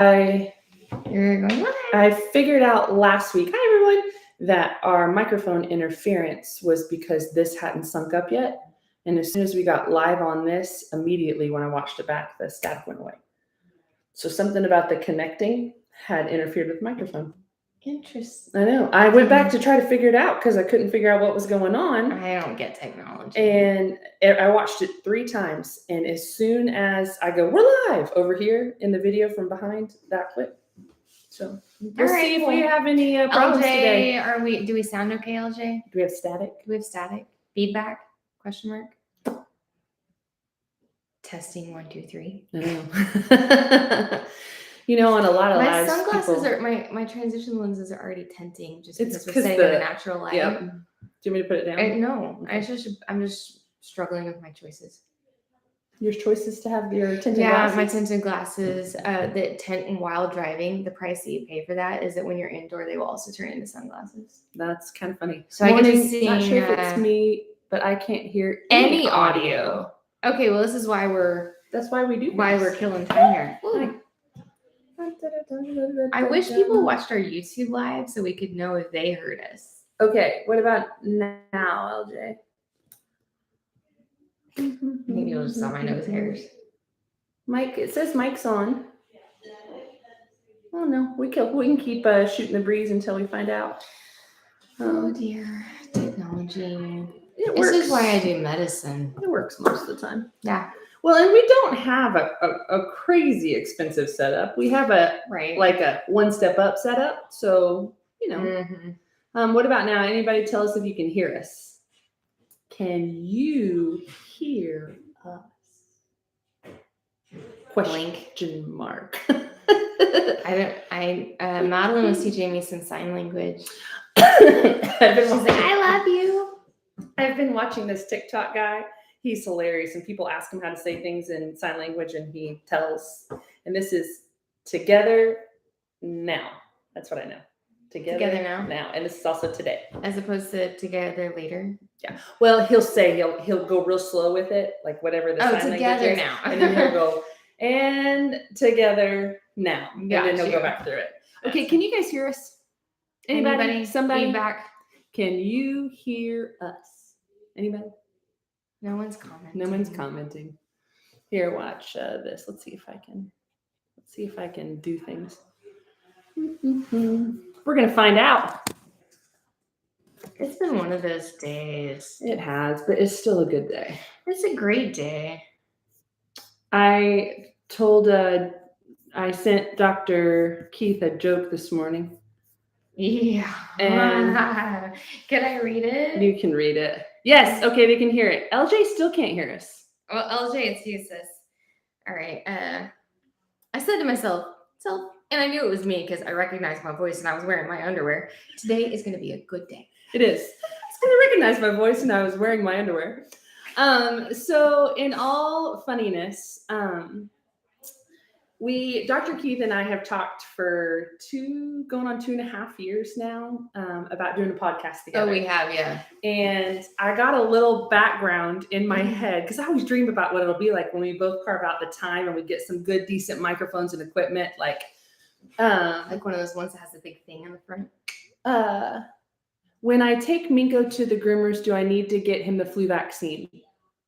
You're going live. I figured out last week, hi everyone, that our microphone interference was because this hadn't sunk up yet. And as soon as we got live on this, immediately when I watched it back, the static went away. So something about the connecting had interfered with the microphone. Interesting. I know. I went back to try to figure it out because I couldn't figure out what was going on. I don't get technology. And I watched it 3 times. And as soon as I go, we're live over here in the video from behind, that quit. So we'll see if we have any problems today. Do we sound okay, LJ? Do we have static? Do we have static? Feedback? Question mark? Testing 1, 2, 3. I know. You know, on a lot of my lives, sunglasses are my transition lenses are already tinting just because we're 'cause sitting in a natural light. Yep. Do you want me to put it down? No, I'm just struggling with my choices. Your choices to have your tinted glasses? Yeah, my tinted glasses that tint and while driving. The price that you pay for that is that when you're indoor, they will also turn into sunglasses. That's kind of funny. So I get to sing. Not sure if it's me, but I can't hear any audio. Okay, well, this is why That's why we do. We're killing time here. Ooh. I wish people watched our YouTube live so we could know if they heard us. Okay, what about now, LJ? Maybe you'll just saw my nose hairs. Mike, it says Mike's on. Oh no, we can keep shooting the breeze until we find out. Oh dear, technology. It works. This is why I do medicine. It works most of the time. Yeah. Well, and we don't have a crazy expensive setup. We have a one step up setup. So, you know. Mm-hmm. What about now? Anybody tell us if you can hear us? Can you hear us? Question mark. Madeline was teaching me some sign language. She's like, I love you. I've been watching this TikTok guy. He's hilarious. And people ask him how to say things in sign language and he tells, and this is together now. That's what I know. Together now. And this is also today. As opposed to together later. Yeah. Well, he'll say he'll go real slow with it, like whatever the sign language is. Now. And then he'll go, and together now. And then he'll go back through it. Okay, can you guys hear us? Anybody? Somebody? Feedback? Can you hear us? Anybody? No one's commenting. Here, watch this. Let's see if I can do things. We're gonna find out. It's been one of those days. It has, but it's still a good day. It's a great day. I sent Dr. Keith a joke this morning. Yeah. And can I read it? You can read it. Yes. Okay, they can hear it. LJ still can't hear us. Well, LJ, it's useless. All right. I said to myself, and I knew it was me because I recognized my voice and I was wearing my underwear. Today is going to be a good day. It is. I recognized my voice and I was wearing my underwear. So in all funniness, Dr. Keith and I have talked for going on 2.5 years now, about doing a podcast together. Oh, we have, yeah. And I got a little background in my head because I always dream about what it'll be like when we both carve out the time and we get some good, decent microphones and equipment, like one of those ones that has a big thing on the front. When I take Minko to the groomers, do I need to get him the flu vaccine?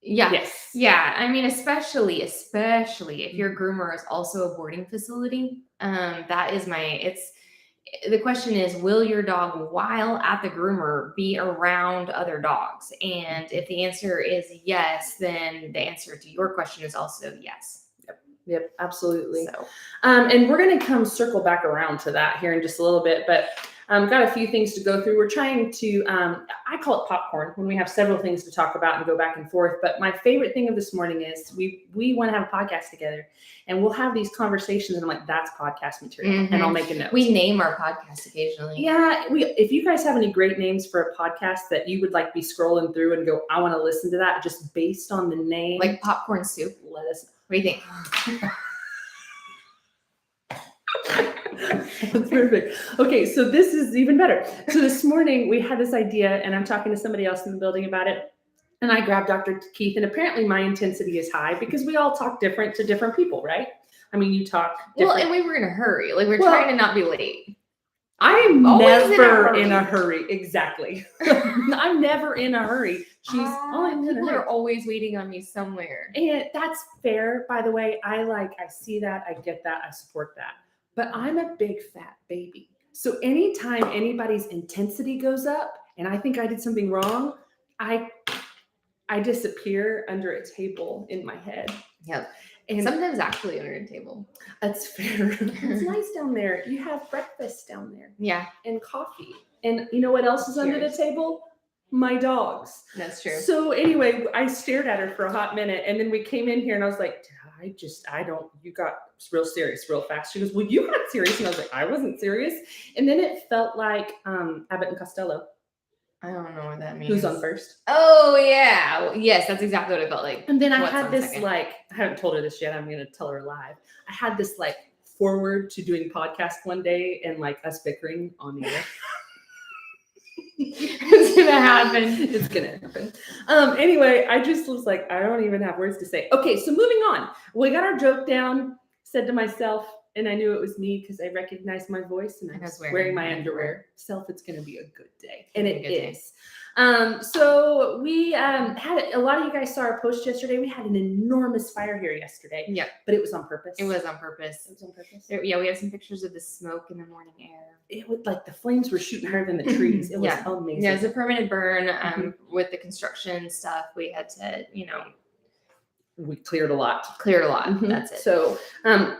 Yeah. Yes. Yeah. I mean, especially if your groomer is also a boarding facility. The question is, will your dog while at the groomer be around other dogs? And if the answer is yes, then the answer to your question is also yes. Yep, absolutely. So, and we're going to circle back around to that here in just a little bit, but got a few things to go through. We're trying to, I call it popcorn when we have several things to talk about and go back and forth. But my favorite thing of this morning is we want to have a podcast together and we'll have these conversations. And I'm like, that's podcast material. And I'll make a note. We name our podcast occasionally. Yeah. If you guys have any great names for a podcast that you would like be scrolling through and go, I want to listen to that just based on the name. Like popcorn soup. Let us know. What do you think? That's perfect. Okay, so this is even better. So this morning we had this idea and I'm talking to somebody else in the building about it. And I grabbed Dr. Keith and apparently my intensity is high because we all talk different to different people, right? I mean, you talk. Well, different- and we were in a hurry. Like we're Well, trying to not be late. I am Always never in a hurry. Exactly. I'm never in a hurry. People are always waiting on me somewhere. And that's fair, by the way. I see that. I get that. I support that. But I'm a big fat baby. So anytime anybody's intensity goes up and I think I did something wrong, I disappear under a table in my head. Yep. And Sometimes actually under a table. that's fair. It's nice down there. You have breakfast down there Yeah, and coffee. And you know what else is under the Cheers. table? My dogs. that's true. So anyway, I stared at her for a hot minute, and then we came in here, and I was like, you got real serious real fast. She goes, well, you got serious. And I was like, I wasn't serious. And then it felt like Abbott and Costello. I don't know what that means. Who's on first? Oh yeah. Well, yes, that's exactly what it felt like. And then I What's had on this second? I haven't told her this yet. I'm going to tell her live. I had this forward to doing podcast one day and us bickering on the air. It's gonna happen. It's gonna happen. Anyway, I just was like, I don't even have words to say. Okay, so moving on. We got our joke down. Said to myself, and I knew it was me because I recognized my voice and I was wearing my underwear. Self, it's gonna be a good day, and it is. So we had a lot of you guys saw our post yesterday. We had an enormous fire here yesterday. Yep. But it was on purpose. It was on purpose. It was on purpose. Yeah, we have some pictures of the smoke in the morning air. It was the flames were shooting higher than the trees. It was Yeah. amazing. Yeah, it's a permanent burn. With the construction stuff, we had to, We cleared a lot. clear a lot. Mhm. That's it. So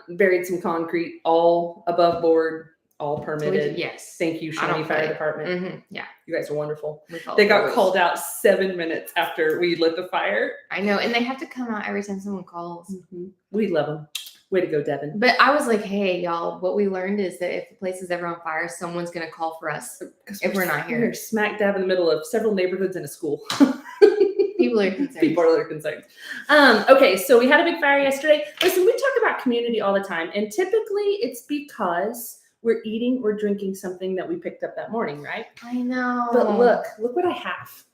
buried some concrete, all above board, all permitted. Yes. Thank you, I Shawnee don't Fire play. Department. Yeah. You guys are wonderful. We followed They the got rules. called out 7 minutes after we lit the fire. I know, and they have to come out every time someone calls. We love them. Way to go, Devin. But I was like, hey, y'all, what we learned is that if the place is ever on fire, someone's going to call for us. If we're not here. We're smack dab in the middle of several neighborhoods and a school. People are concerned. People are concerned. Okay, so we had a big fire yesterday. Listen, we talk about community all the time, and typically it's because we're eating or drinking something that we picked up that morning, right? I know. But look what I have.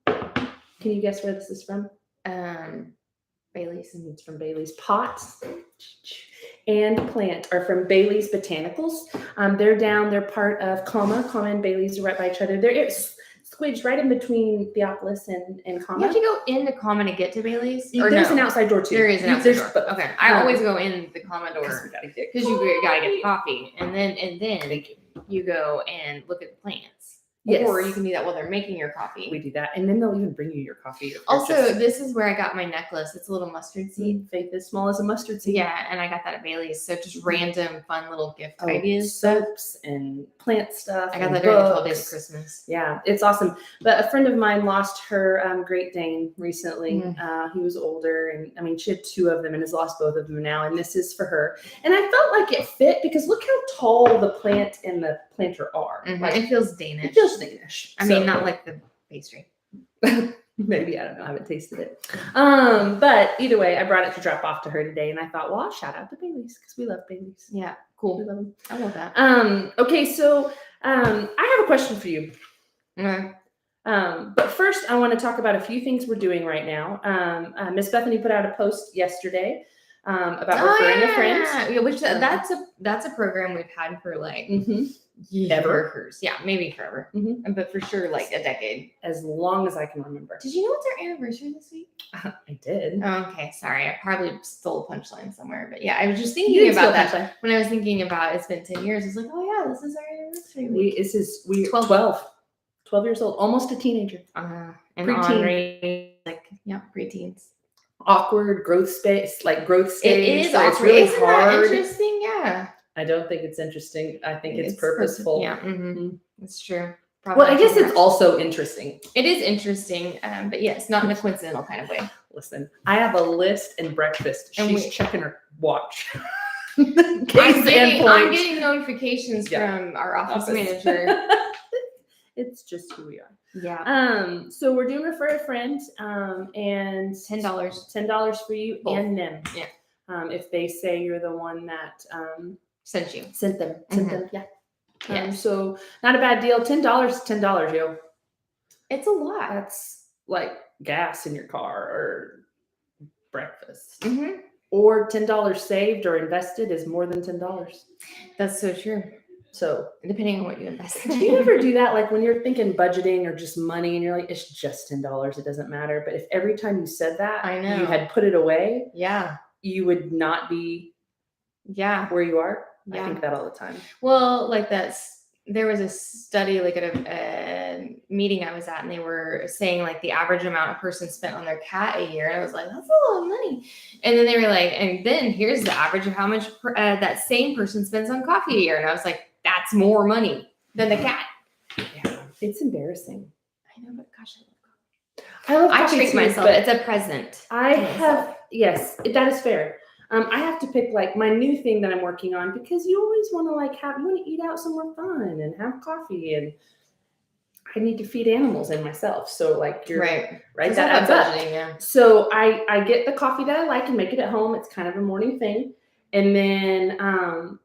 Can you guess where this is from? Bailey's. It's from Bailey's. Pots and plant are from Bailey's Botanicals. They're part of Comma. Comma and Bailey's are right by each other. It's squidged right in between Theopolis and You Comma. have to go into Common to get to Bailey's? Or There's no? an outside door too. There is an outside There's door. both. Okay. I Um, always go in the Common Because door we gotta get because you gotta get coffee. coffee. And then you go and look at the plants. Yes. Or you can do that while they're making your coffee. We do that, and then they'll even bring you your coffee. if you're Also, just- this is where I got my necklace. It's a little mustard seed. faith as small as a mustard seed. Yeah, and I got that at Bailey's. So just random fun little gift Oh, ideas. soaps and plant stuff. I got and that during the 12 days books. of Christmas. Yeah, it's awesome. But a friend of mine lost her Great Dane recently. He was older, and I mean, she had 2 of them and has lost both of them now. And this is for her. And I felt like it fit because look how tall the plant and the planter are. Like, It feels Danish. it feels Danish. I mean, So- not like the pastry. Maybe, I don't know. I haven't tasted it. But either way, I brought it to drop off to her today, and I thought, well, I'll shout out to Bailey's because we love Bailey's. Yeah, We cool. love them. I love that. Okay, so I have a question for you. Okay. But first, I want to talk about a few things we're doing right now. Miss Bethany put out a post yesterday about referring a friend. Yeah, which that's a program we've had for like Mm-hmm. years. Yeah, maybe forever. Mhm. But for sure, like a decade. As long as I can remember. Did you know it's our anniversary this week? I did. Oh, okay, sorry. I probably stole a punchline somewhere. But yeah, I was just You thinking didn't about steal that. When I was thinking about it's been 10 years, I was like, oh yeah, this is our anniversary week. We 12 years old, almost a teenager. And Preteen. Henri, like, yeah, preteens. Awkward growth space, growth stage. It is where awkward. It's really Isn't that hard. interesting? Yeah. I don't think it's interesting. I think it's purposeful. Yeah, Mhm. it's true. Well, I guess it's Probably. also interesting. It is interesting, but yes, not in a coincidental kind of way. Listen, I have a list and breakfast. And She's we- checking her watch. I'm Case getting, in I'm point. getting notifications Yeah. from our office Office. manager. It's just who we are. Yeah. So we're doing refer a friend, and $10. $10 for you Both. and them. Yeah. If they say you're the one that Sent you. sent them. Yeah. Yes. So not a bad deal. $10 is $10, yo. It's a lot. That's like gas in your car or breakfast. Mm-hmm. or $10 saved or invested is more than $10. That's so true. So Depending on what you invest do in. you ever do that? Like when you're thinking budgeting or just money and you're like, it's just $10, it doesn't matter. But if every time you said that, I know. you had put it away, Yeah. you would not be where you are. Yeah. I think that all the time. Well, like there was a study like at a meeting I was at, and they were saying like the average amount a person spent on their cat a year. And I was like, that's a lot of money. And then they were like, and then here's the average of how much that same person spends on coffee a year. And I was like, that's more money than the cat. Yeah, it's embarrassing. I know, but gosh, I love I coffee treat too, myself. but It's a present. I to myself. yes, that is fair. I have to pick like my new thing that I'm working on because you always want to like you want to eat out somewhere fun and have coffee, and I need to feed animals and myself. So like you're right. right, It's that all adds about up. budgeting, yeah. So I get the coffee that I like and make it at home. It's kind of a morning thing, and then I'm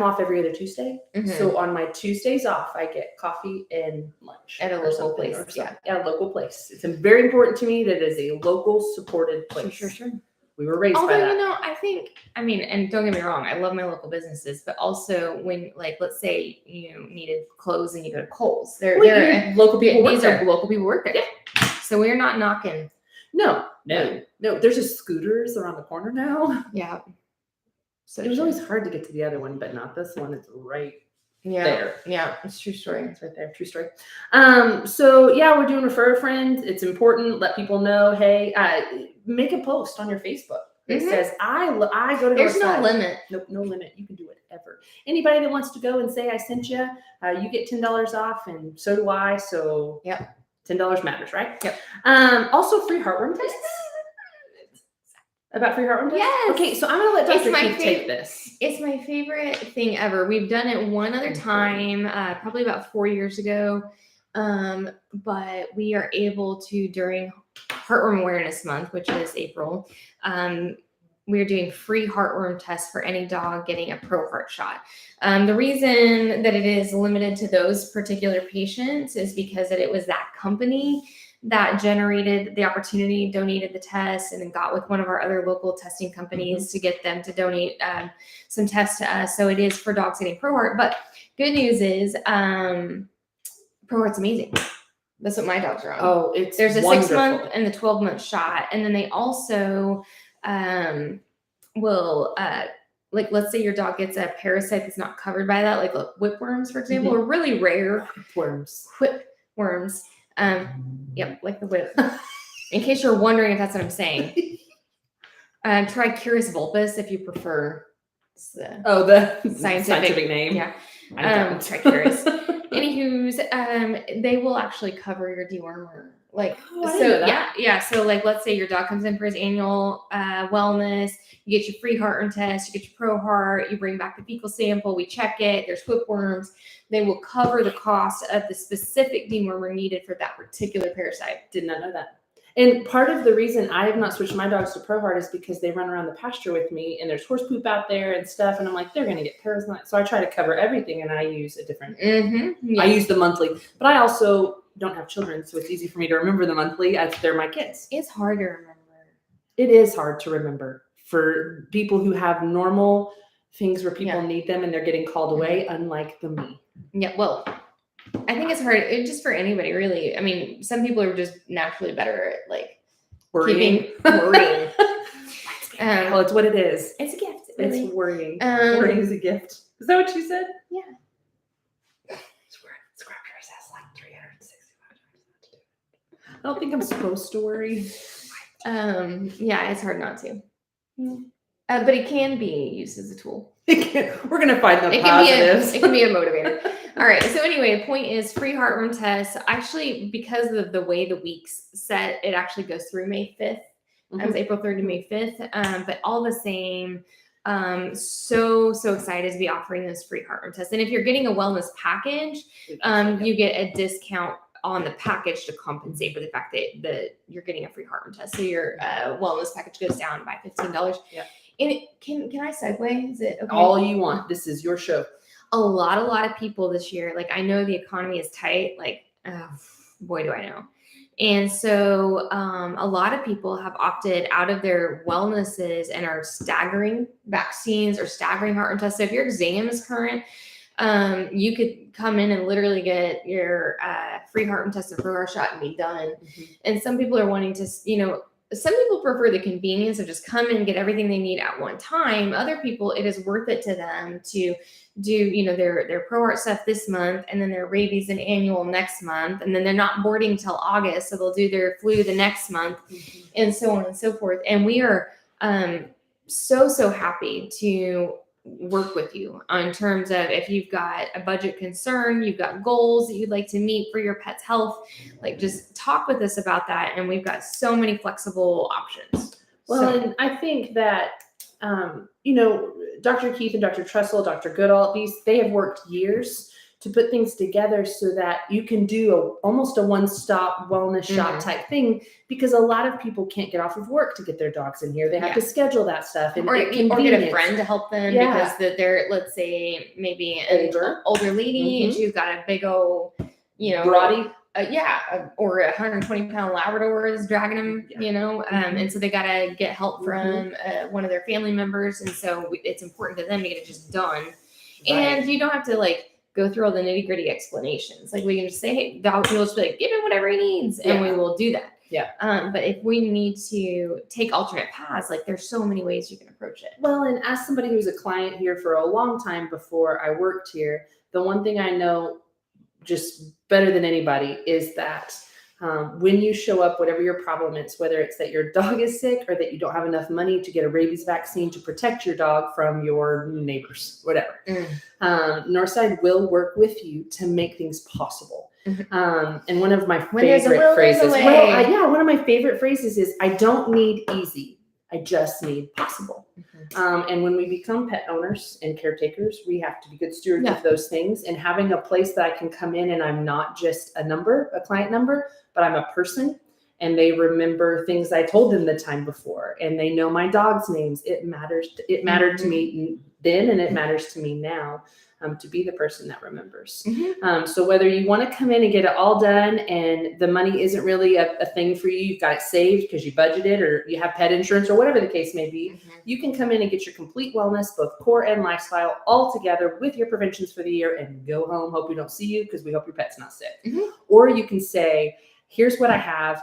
off every other Tuesday. Mhm. So on my Tuesdays off, I get coffee and lunch At a or local something place, or something. At a local place. It's very important to me that it is a local supported place. Sure. We were raised by Although, that. I mean, and don't get me wrong, I love my local businesses, but also when, like, let's say you needed clothes and you go to Kohl's, Local people work these there. are local people work there. Yeah. So we're not knocking. No. There's just scooters around the corner now. Yeah. So It was always hard to get to the other one, but not this one. It's right there. Yeah, it's a true story. It's right there. True story. So yeah, we're doing refer a friend. It's important. Let people know. Hey, make a post on your Facebook that says I go to. There's no limit. Nope, no limit. You can do whatever. Anybody that wants to go and say I sent you, you get $10 off, and so do I. So yep, $10 matters, right? Yep. Also, free heartworm tests. About free heartworm tests? Yes. Okay, so I'm gonna let Dr. Keith take this. It's my favorite thing ever. We've done it one other time, probably about 4 years ago. But we are able to, during Heartworm Awareness Month, which is April, we're doing free heartworm tests for any dog getting a ProHeart shot. The reason that it is limited to those particular patients is because it was that company that generated the opportunity, donated the test, and then got with one of our other local testing companies to get them to donate some tests to us. So it is for dogs getting ProHeart. But good news is ProHeart's amazing. That's what my dogs are on. Oh, there's a wonderful. 6-month and the 12-month shot, and then they also will like, let's say your dog gets a parasite that's not covered by that, like whipworms, for example, are really rare. Whipworms. Yep, like the whip. In case you're wondering if that's what I'm saying. Try Curus vulpus if you prefer. The scientific name. Yeah. I don't. Try Curus. Anywho's, they will actually cover your dewormer. Like, So like, let's say your dog comes in for his annual wellness, you get your free heartworm test, you get your ProHeart, you bring back the fecal sample, we check it, there's whipworms. They will cover the cost of the specific dewormer needed for that particular parasite. Did not know that. And part of the reason I have not switched my dogs to ProHeart is because they run around the pasture with me, and there's horse poop out there and stuff, and I'm like, they're going to get parasites. So I try to cover everything, and I use a different. I use the monthly, but I also don't have children, so it's easy for me to remember the monthly as they're my kids. It's hard to remember. It is hard to remember for people who have normal things where people need them and they're getting called away, unlike the me. Yeah, well, I think it's hard just for anybody, really. I mean, some people are just naturally better at like worrying. Worrying. Well, it's what it is. It's a gift. Really. It's worrying. Worrying is a gift. Is that what you said? Yeah. Scrap yours has like 365 times. I don't think I'm supposed to worry. Yeah, it's hard not to. But it can be used as a tool. We're gonna find the positives. It can be a motivator. All right. So anyway, the point is free heartworm tests. Actually, because of the way the week's set, it actually goes through May 5th. That's April 3rd to May 5th. But all the same, so excited to be offering those free heartworm tests. And if you're getting a wellness package, you get a discount on the package to compensate for the fact that you're getting a free heartworm test. So your wellness package goes down by $15. Yeah. And can I segue? Is it okay? All you want? This is your show. A lot of people this year, like I know the economy is tight. Like, boy, do I know. And so a lot of people have opted out of their wellnesses and are staggering vaccines or staggering heart tests. So if your exam is current, you could come in and literally get your free heart test and Progress shot and be done. And some people are wanting to, some people prefer the convenience of just come in and get everything they need at one time. Other people, it is worth it to them to do, their Pro Heart stuff this month, and then their rabies and annual next month, and then they're not boarding till August, so they'll do their flu the next month, and so on and so forth. And we are so happy to work with you on terms of if you've got a budget concern, you've got goals that you'd like to meet for your pet's health, like just talk with us about that. And we've got so many flexible options. Well, and I think that, Dr. Keith and Dr. Trussell, Dr. Goodall, they have worked years to put things together so that you can do almost a one-stop wellness shop type thing, because a lot of people can't get off of work to get their dogs in here. They have to schedule that stuff, and or get a friend to help them because they're, let's say, maybe an older lady and she's got a big old, Brody. Or a 120-pound Labrador is dragging them, and so they got to get help from one of their family members. And so it's important to them to get it just done. Right. And you don't have to go through all the nitty-gritty explanations. Like we can just say, hey, dog will just be like, give him whatever he needs, and we will do that. Yeah. But if we need to take alternate paths, there's so many ways you can approach it. Well, and as somebody who's a client here for a long time before I worked here, the one thing I know just better than anybody is that when you show up, whatever your problem is, whether it's that your dog is sick or that you don't have enough money to get a rabies vaccine to protect your dog from your neighbors, whatever, Northside will work with you to make things possible. And one of my favorite phrases, one of my favorite phrases is, I don't need easy. I just need possible. And when we become pet owners and caretakers, we have to be good stewards of those things. And having a place that I can come in and I'm not just a client number, but I'm a person, and they remember things I told them the time before, and they know my dog's names. It matters. It mattered to me then, and it matters to me now. To be the person that remembers. So whether you want to come in and get it all done and the money isn't really a thing for you, you've got it saved because you budgeted or you have pet insurance or whatever the case may be, you can come in and get your complete wellness, both core and lifestyle, all together with your preventions for the year and go home. Hope we don't see you because we hope your pet's not sick. Or you can say, here's what I have.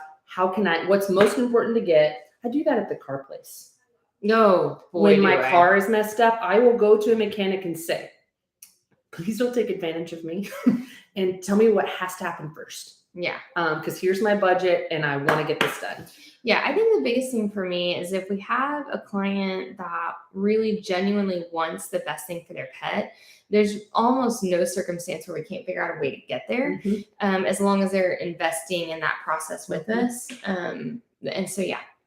What's most important to get? I do that at the car place. When my car is messed up, I will go to a mechanic and say, please don't take advantage of me and tell me what has to happen first. Yeah. Because here's my budget and I want to get this done. Yeah. I think the biggest thing for me is if we have a client that really genuinely wants the best thing for their pet, there's almost no circumstance where we can't figure out a way to get there, as long as they're investing in that process with us. And so,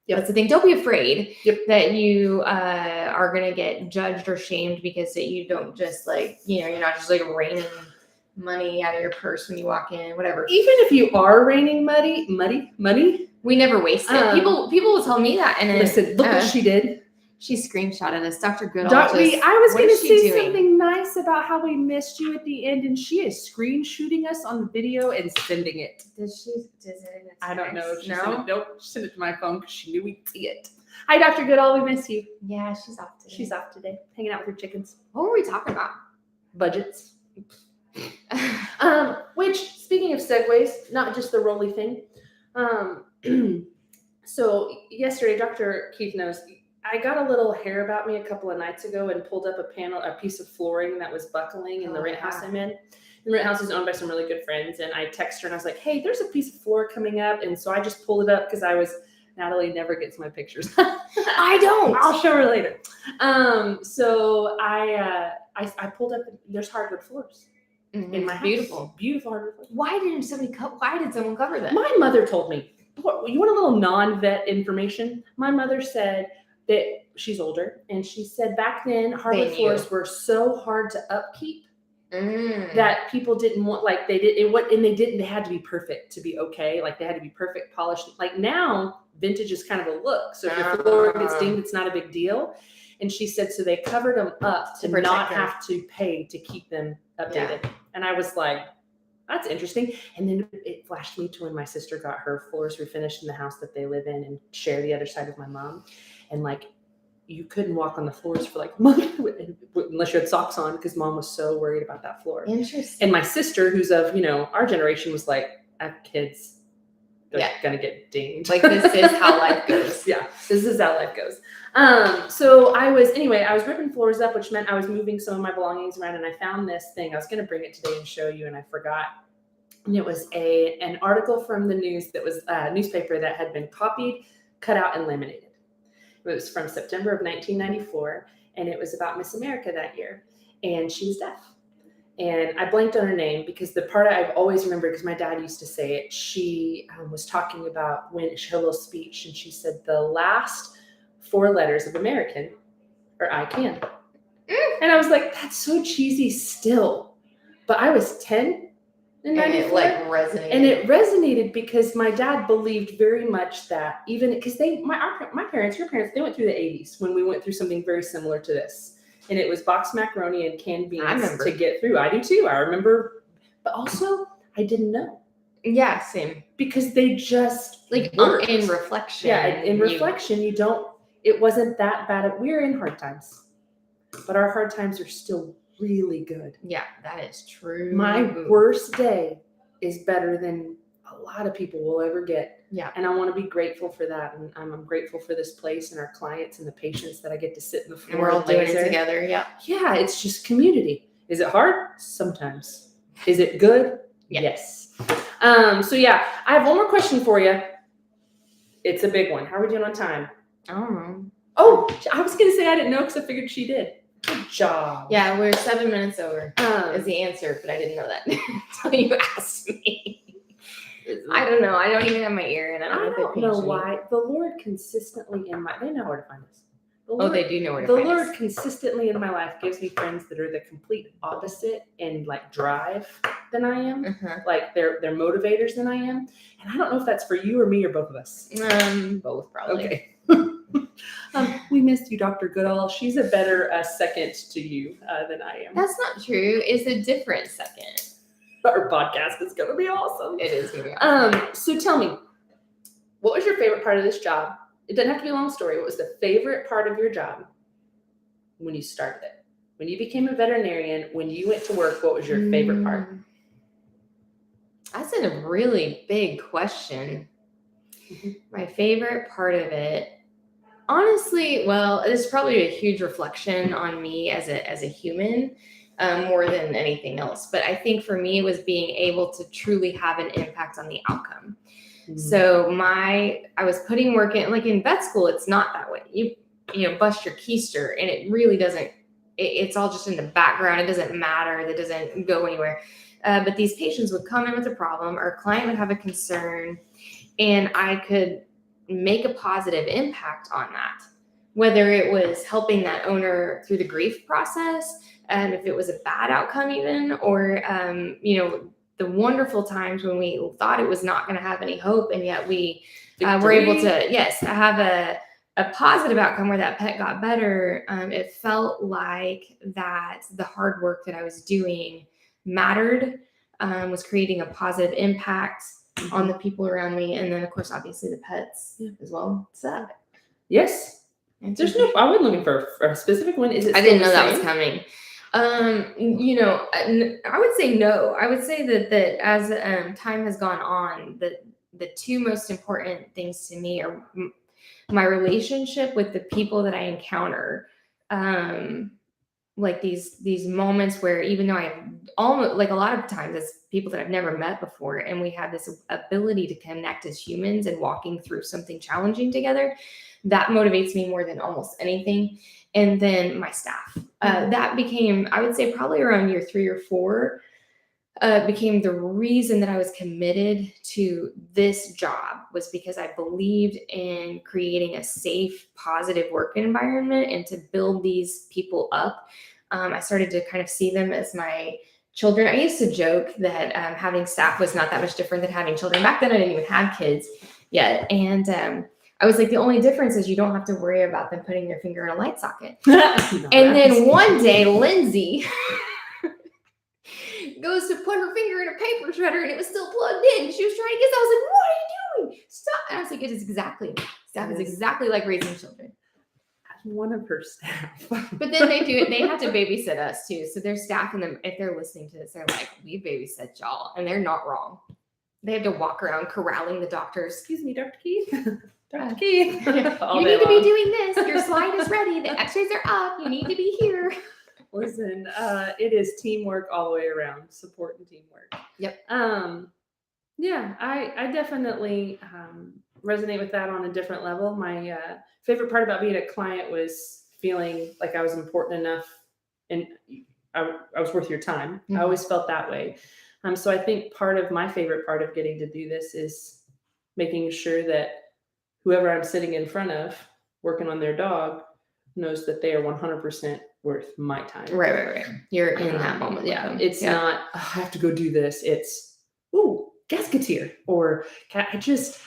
that's the thing. Don't be afraid that you are going to get judged or shamed because that you don't just you're not just raining money out of your purse when you walk in, whatever. Even if you are raining money, we never waste it. People will tell me that. And listen, look what she did. She screenshotted us, Dr. Goodall. I was going to say something nice about how we missed you at the end, and she is screen shooting us on the video and sending it. Does it? I don't know. She sent it to my phone because she knew we'd see it. Hi, Dr. Goodall. We miss you. Yeah, she's off today. She's off today, hanging out with her chickens. What were we talking about? Budgets. Which, speaking of segues, not just the Rolly thing. So yesterday, Dr. Keith knows, I got a little hair about me a couple of nights ago and pulled up a piece of flooring that was buckling in the rent house I'm in. The rent house is owned by some really good friends, and I texted her and I was like, hey, there's a piece of floor coming up. And so I just pulled it up because Natalie never gets my pictures. I don't. I'll show her later. So I pulled up, there's hardwood floors in my house. Beautiful hardwood floors. Why did someone cover that? My mother told me. You want a little non-vet information? My mother said that she's older, and she said back then hardwood floors were so hard to upkeep that people didn't want, they had to be perfect to be okay. Like they had to be perfect polished. Like now vintage is kind of a look. So if your floor gets dinged, it's not a big deal. And she said, so they covered them up to not have to pay to keep them updated. Yeah. And I was like, that's interesting. And then it flashed me to when my sister got her floors refinished in the house that they live in and share the other side of my mom. And like, you couldn't walk on the floors for like a month unless you had socks on because mom was so worried about that floor. Interesting. And my sister, who's of, our generation, was like, I have kids. They're going to get dinged. Like, this is how life goes. Yeah, this is how life goes. So I was ripping floors up, which meant I was moving some of my belongings around, and I found this thing. I was going to bring it today and show you, and I forgot. And it was an article from the news that was a newspaper that had been copied, cut out, and laminated. It was from September of 1994, and it was about Miss America that year, and she was deaf. And I blanked on her name because the part I've always remembered, because my dad used to say it, she was talking about her little speech, and she said the last 4 letters of American are I can. And I was like, that's so cheesy still. But I was 10 in 94. And it like resonated. And it resonated because my dad believed very much that even because my parents, your parents, they went through the 80s when we went through something very similar to this. And it was boxed macaroni and canned beans to get through. I do too. I remember. But also, I didn't know. Yeah, same. Because they just like worked. In reflection. Yeah, in reflection, it wasn't that bad. We were in hard times. But our hard times are still really good. Yeah, that is true. My worst day is better than a lot of people will ever get. Yeah. And I want to be grateful for that. And I'm grateful for this place and our clients and the patients that I get to sit in the floor. And we're all doing it together. Yeah. Yeah, it's just community. Is it hard? Sometimes. Is it good? Yeah. Yes. So yeah, I have one more question for you. It's a big one. How are we doing on time? I don't know. Oh, I was going to say I didn't know because I figured she did. Good job. Yeah, we're 7 minutes over is the answer, but I didn't know that until you asked me. I don't know. I don't even have my ear in. I don't know why. The Lord consistently they know where to find us. They do know where to find us. The Lord consistently in my life gives me friends that are the complete opposite in like drive than I am. Uh-huh. Like they're motivators than I am. And I don't know if that's for you or me or both of us. Both probably. Okay. We missed you, Dr. Goodall. She's a better second to you than I am. That's not true. It's a different second. Our podcast is going to be awesome. It is going to be awesome. So tell me, what was your favorite part of this job? It doesn't have to be a long story. What was the favorite part of your job when you started it? When you became a veterinarian, when you went to work, what was your favorite part? That's a really big question. Mm-hmm. My favorite part of it, honestly, well, it's probably a huge reflection on me as a human, more than anything else. But I think for me, it was being able to truly have an impact on the outcome. Mm-hmm. So I was putting work in, like in vet school, it's not that way. You bust your keister and it really doesn't, it's all just in the background. It doesn't matter. That doesn't go anywhere. But these patients would come in with a problem, or a client would have a concern, and I could make a positive impact on that, whether it was helping that owner through the grief process, if it was a bad outcome even, or, the wonderful times when we thought it was not going to have any hope, and yet we were able to, have a positive outcome where that pet got better. It felt like that the hard work that I was doing mattered, was creating a positive impact on the people around me. And then of course, obviously the pets as well. So yes, I wasn't looking for a specific one. Is it? I didn't know that was coming. I would say no. I would say that as time has gone on, the two most important things to me are my relationship with the people that I encounter. Like these moments where, even though I have almost, like a lot of times it's people that I've never met before, and we have this ability to connect as humans and walking through something challenging together, that motivates me more than almost anything. And then my staff, that became, I would say probably around year 3 or 4, became the reason that I was committed to this job, was because I believed in creating a safe, positive work environment and to build these people up. I started to kind of see them as my children. I used to joke that having staff was not that much different than having children. Back then I didn't even have kids yet. And I was like, the only difference is you don't have to worry about them putting their finger in a light socket. And then one day, Lindsay goes to put her finger in a paper shredder and it was still plugged in. She was trying to guess. I was like, what are you doing? Stop. And I was like, it is exactly like raising children. One of her staff. But then they have to babysit us too. So their staff and them, if they're listening to this, they're like, we babysit y'all. And they're not wrong. They have to walk around corralling the doctors. Excuse me, Dr. Keith. Dr. Keith. You need to be doing this. Your slide is ready. The x-rays are up. You need to be here. Listen, it is teamwork all the way around. Support and teamwork. Yep. Yeah, I definitely resonate with that on a different level. My favorite part about being a client was feeling like I was important enough and I was worth your time. Mm-hmm. I always felt that way. So I think part of my favorite part of getting to do this is making sure that whoever I'm sitting in front of working on their dog knows that they are 100% worth my time. Right. You're in that moment. Yeah. It's not, I have to go do this. It's, ooh, Gasketeer. Or I just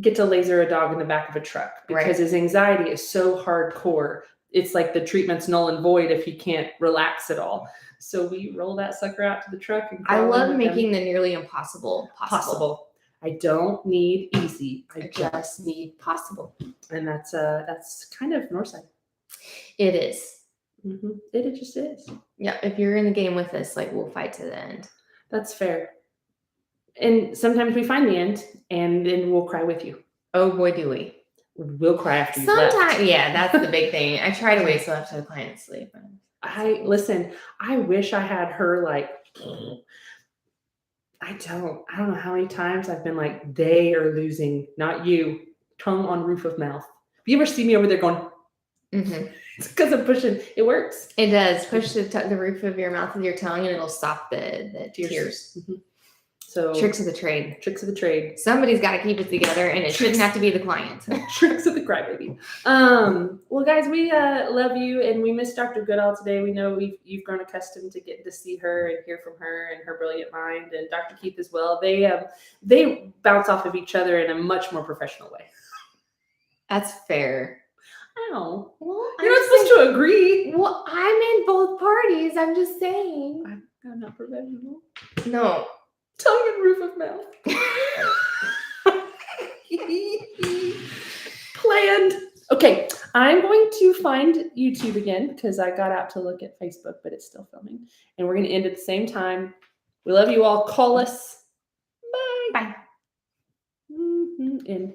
get to laser a dog in the back of a truck because his anxiety is so hardcore. It's like the treatment's null and void if he can't relax at all. So we roll that sucker out to the truck. And I love making the nearly impossible possible. I don't need easy. I just need possible. And that's kind of Northside. It is. Mm-hmm. It just is. Yeah. If you're in the game with us, like we'll fight to the end. That's fair. And sometimes we find the end and then we'll cry with you. Oh boy, do we. We'll cry after you Sometimes, left. yeah, that's the big thing. I try to wait till after the client sleep. I wish I had her like, I don't know how many times I've been like, they are losing, not you, tongue on roof of mouth. If you ever see me over there going, it's because I'm pushing, it works. It does. Push the roof of your mouth with your tongue and it'll stop the tears. Mm-hmm. So tricks of the trade. Somebody's got to keep it together and it shouldn't have to be the client. Tricks of the crybaby. Well, guys, we love you and we miss Dr. Goodall today. We know you've grown accustomed to getting to see her and hear from her and her brilliant mind, and Dr. Keith as well. They bounce off of each other in a much more professional way. That's fair. Oh, well, you're not supposed to agree. Well, I'm in both parties. I'm just saying. I'm not professional. No. Tongue and roof of mouth. Planned. Okay, I'm going to find YouTube again because I got out to look at Facebook, but it's still filming. And we're going to end at the same time. We love you all. Call us. Bye. Bye. Mm-hmm. End.